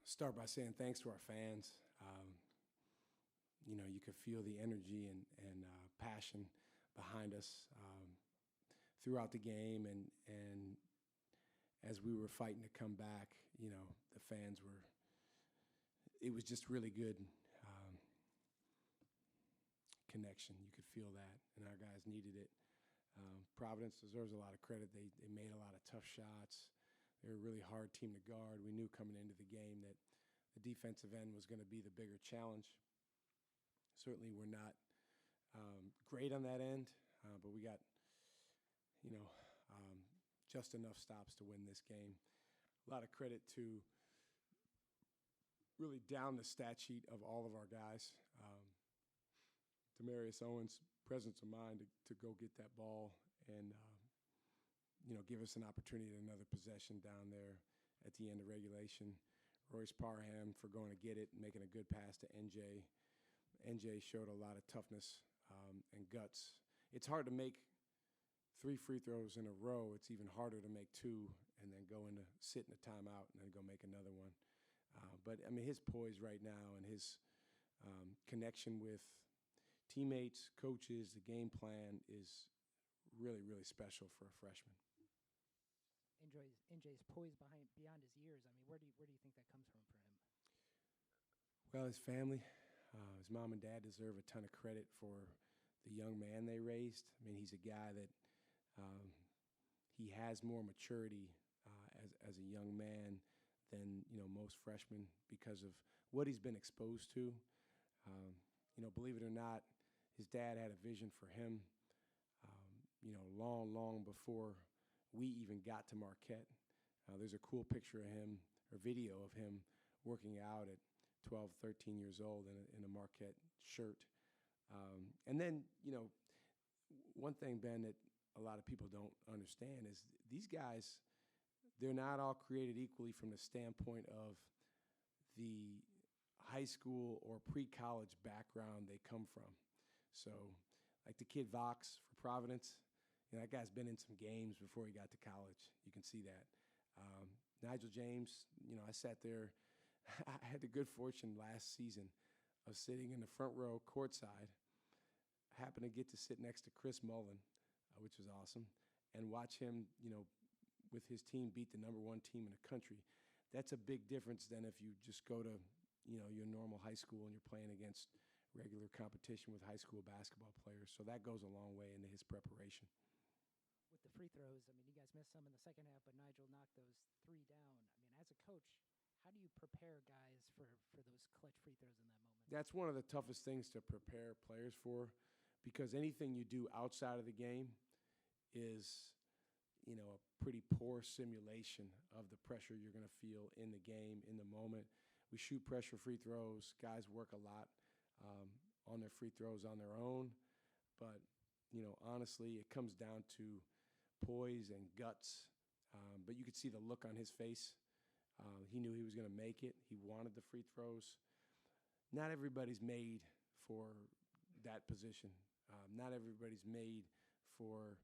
Start by saying thanks to our fans. You could feel the energy and passion behind us throughout the game, and as we were fighting to come back, the fans were. It was just really good connection. You could feel that, and our guys needed it. Providence deserves a lot of credit. They made a lot of tough shots. They're a really hard team to guard. We knew coming into the game that the defensive end was going to be the bigger challenge. Certainly we're not great on that end, but we got, just enough stops to win this game. A lot of credit to really down the stat sheet of all of our guys. Demarius Owens' presence of mind to go get that ball and give us an opportunity at another possession down there at the end of regulation. Royce Parham for going to get it and making a good pass to NJ. NJ showed a lot of toughness and guts. It's hard to make 3 free throws in a row. It's even harder to make 2 and then sit in a timeout and then go make another one. But his poise right now and his connection with teammates, coaches, the game plan is really, really special for a freshman. NJ's poise beyond his years. Where do you think that comes from for him? Well, his family, his mom and dad deserve a ton of credit for the young man they raised. He's a guy that he has more maturity as a young man than most freshmen because of what he's been exposed to. Believe it or not, his dad had a vision for him. Long before we even got to Marquette. There's a cool picture of him, or video of him working out at 12, 13 years old in a Marquette shirt. And then, one thing, Ben, that a lot of people don't understand is these guys, they're not all created equally from the standpoint of the high school or pre-college background they come from. So, like the kid Vox for Providence, that guy's been in some games before he got to college. You can see that. Nigel James, I sat there. I had the good fortune last season of sitting in the front row courtside. I happened to get to sit next to Chris Mullen, which was awesome, and watch him, with his team beat the number 1 team in the country. That's a big difference than if you just go to, your normal high school and you're playing against regular competition with high school basketball players. So that goes a long way into his preparation. With the free throws, you guys missed some in the second half, but Nigel knocked those 3 down. As a coach, how do you prepare guys for those clutch free throws in that moment? That's one of the toughest things to prepare players for, because anything you do outside of the game is, a pretty poor simulation of the pressure you're going to feel in the game, in the moment. We shoot pressure free throws. Guys work a lot on their free throws on their own. But, honestly, it comes down to poise and guts. But you could see the look on his face. He knew he was going to make it. He wanted the free throws. Not everybody's made for that position. Not everybody's made for,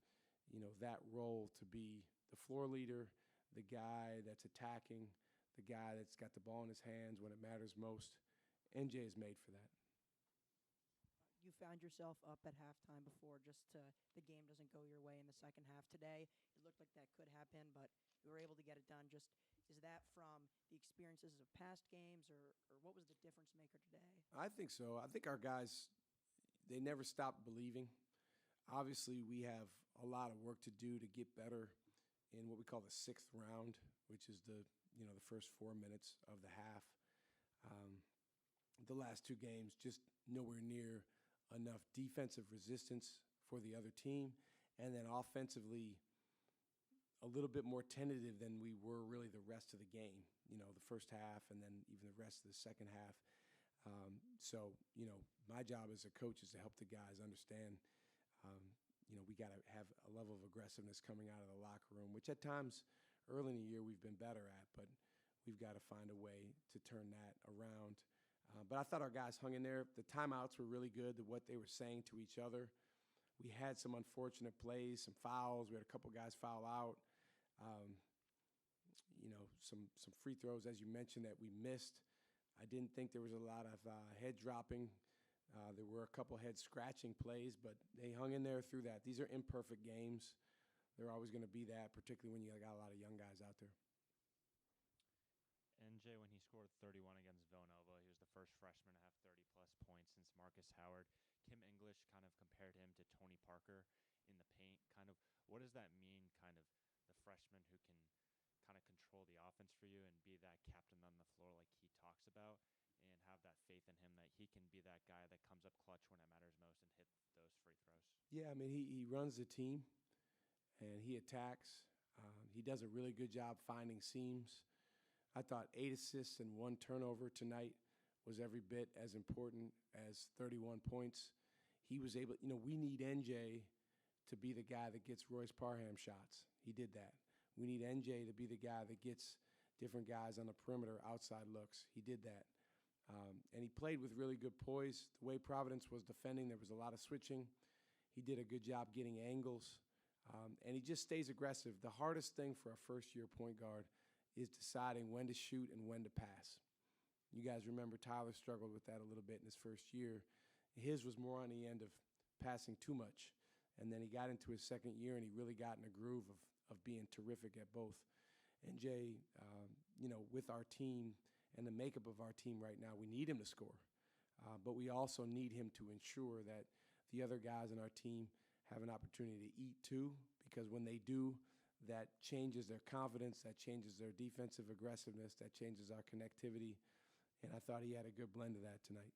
that role to be the floor leader, the guy that's attacking, the guy that's got the ball in his hands when it matters most. NJ is made for that. You found yourself up at halftime before the game doesn't go your way in the second half today. It looked like that could happen, but you were able to get it done. Is that from the experiences of past games, or what was the difference maker today? I think so. I think our guys, they never stopped believing. Obviously, we have a lot of work to do to get better in what we call the 6th round, which is the first 4 minutes of the half. The last 2 games, just nowhere near enough defensive resistance for the other team, and then offensively a little bit more tentative than we were really the rest of the game, the first half and then even the rest of the second half. So, my job as a coach is to help the guys understand, we got to have a level of aggressiveness coming out of the locker room, which at times early in the year we've been better at, but we've got to find a way to turn that around. But I thought our guys hung in there. The timeouts were really good, what they were saying to each other. We had some unfortunate plays, some fouls. We had a couple guys foul out. some free throws, as you mentioned, that we missed. I didn't think there was a lot of head dropping. There were a couple head scratching plays, but they hung in there through that. These are imperfect games. They're always going to be that, particularly when you got a lot of young guys out there. NJ, when he scored 31 against Villanova, he was the first freshman to have 30-plus points since Marcus Howard. Kim English kind of compared him to Tony Parker in the paint. Kind of, what does that mean, kind of the freshman who can kind of control the offense for you and be that captain on the floor like he talks about, and have that faith in him that he can be that guy that comes up clutch when it matters most and hit those free throws? Yeah, I mean, he runs the team, and he attacks. He does a really good job finding seams. I thought 8 assists and 1 turnover tonight was every bit as important as 31 points. He was able, we need NJ to be the guy that gets Royce Parham shots. He did that. We need NJ to be the guy that gets different guys on the perimeter outside looks. He did that. And he played with really good poise. The way Providence was defending, there was a lot of switching. He did a good job getting angles. And he just stays aggressive. The hardest thing for a first-year point guard is deciding when to shoot and when to pass. You guys remember Tyler struggled with that a little bit in his first year. His was more on the end of passing too much. And then he got into his second year, and he really got in a groove of being terrific at both. And Jay, with our team and the makeup of our team right now, we need him to score. But we also need him to ensure that the other guys in our team have an opportunity to eat too, because when they do, that changes their confidence, that changes their defensive aggressiveness, that changes our connectivity. And I thought he had a good blend of that tonight.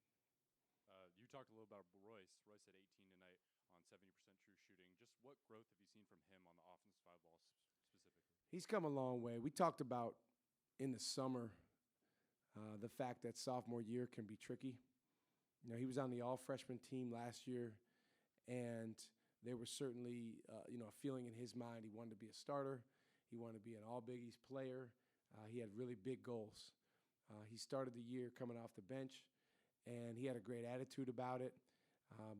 You talked a little about Royce. Royce had 18 tonight on 70% true shooting. Just what growth have you seen from him on the offensive side of the ball specifically? He's come a long way. We talked about in the summer the fact that sophomore year can be tricky. He was on the all-freshman team last year, and there was certainly, a feeling in his mind he wanted to be a starter. He wanted to be an All-Big East player. He had really big goals. He started the year coming off the bench, and he had a great attitude about it.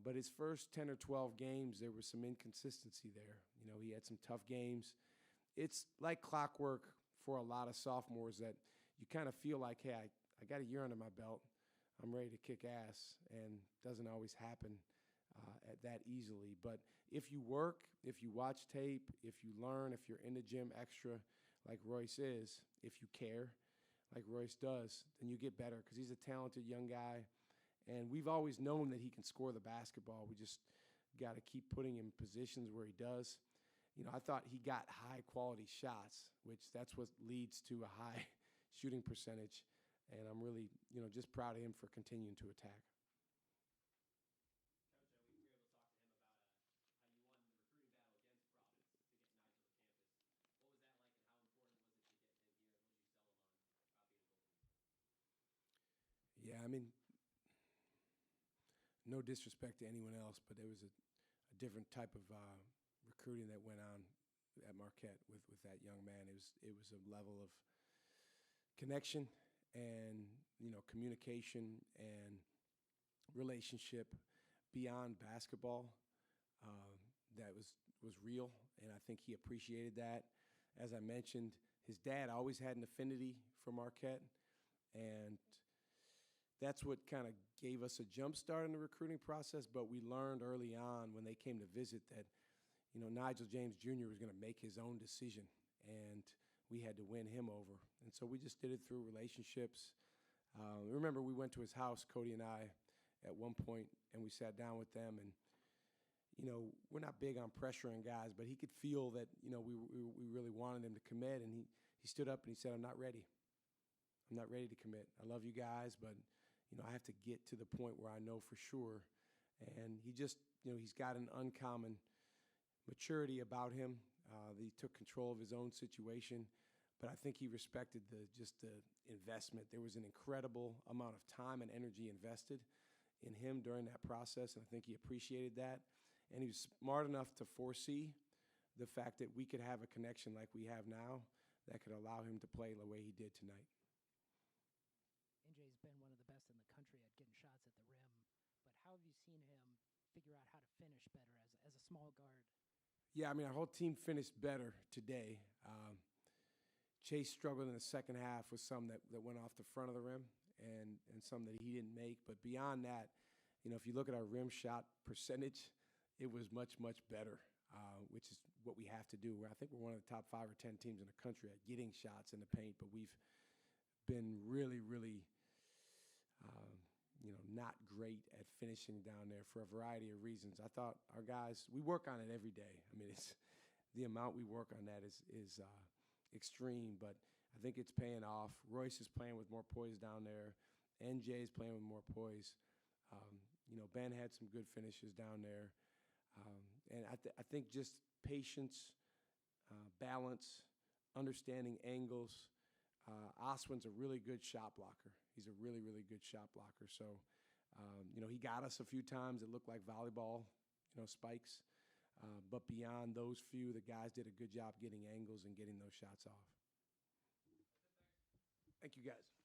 But his first 10 or 12 games, there was some inconsistency there. He had some tough games. It's like clockwork for a lot of sophomores that you kind of feel like, hey, I got a year under my belt. I'm ready to kick ass, and doesn't always happen at that easily. But if you work, if you watch tape, if you learn, if you're in the gym extra like Royce is, if you care like Royce does, then you get better, because he's a talented young guy. And we've always known that he can score the basketball. We just got to keep putting him in positions where he does. I thought he got high-quality shots, which that's what leads to a high shooting percentage. And I'm really, just proud of him for continuing to attack. Coach, we were able to talk to him about how you won the recruiting battle against Providence to get Nigel to campus. What was that like, and how important was it to get him here? And what did you tell him on being a Golden Eagle? Yeah, I mean, no disrespect to anyone else, but there was a different type of recruiting that went on at Marquette with that young man. It was a level of connection and communication and relationship beyond basketball that was real, and I think he appreciated that. As I mentioned, his dad always had an affinity for Marquette, and that's what kind of gave us a jump start in the recruiting process. But we learned early on when they came to visit that, Nigel James Jr. was going to make his own decision, and we had to win him over. And so we just did it through relationships. Remember, we went to his house, Cody and I, at one point, and we sat down with them. And, we're not big on pressuring guys, but he could feel that, we really wanted him to commit. And he stood up and he said, I'm not ready. I'm not ready to commit. I love you guys, but, I have to get to the point where I know for sure. And he just, he's got an uncommon maturity about him. He took control of his own situation, but I think he respected the investment. There was an incredible amount of time and energy invested in him during that process, and I think he appreciated that. And he was smart enough to foresee the fact that we could have a connection like we have now that could allow him to play the way he did tonight. NJ's been one of the best in the country at getting shots at the rim, but how have you seen him figure out how to finish better as a small guard? Yeah, I mean, our whole team finished better today. Chase struggled in the second half with some that went off the front of the rim and some that he didn't make. But beyond that, if you look at our rim shot percentage, it was much, much better, which is what we have to do. I think we're one of the top 5 or 10 teams in the country at getting shots in the paint, but we've been really, really, not great at finishing down there for a variety of reasons. I thought our guys, we work on it every day. I mean, it's the amount we work on that is extreme, but I think it's paying off. Royce is playing with more poise down there. NJ is playing with more poise. Ben had some good finishes down there. And I think just patience, balance, understanding angles. Oswin's a really good shot blocker. He's a really, really good shot blocker. So, he got us a few times. It looked like volleyball, spikes. But beyond those few, the guys did a good job getting angles and getting those shots off. Thank you, guys.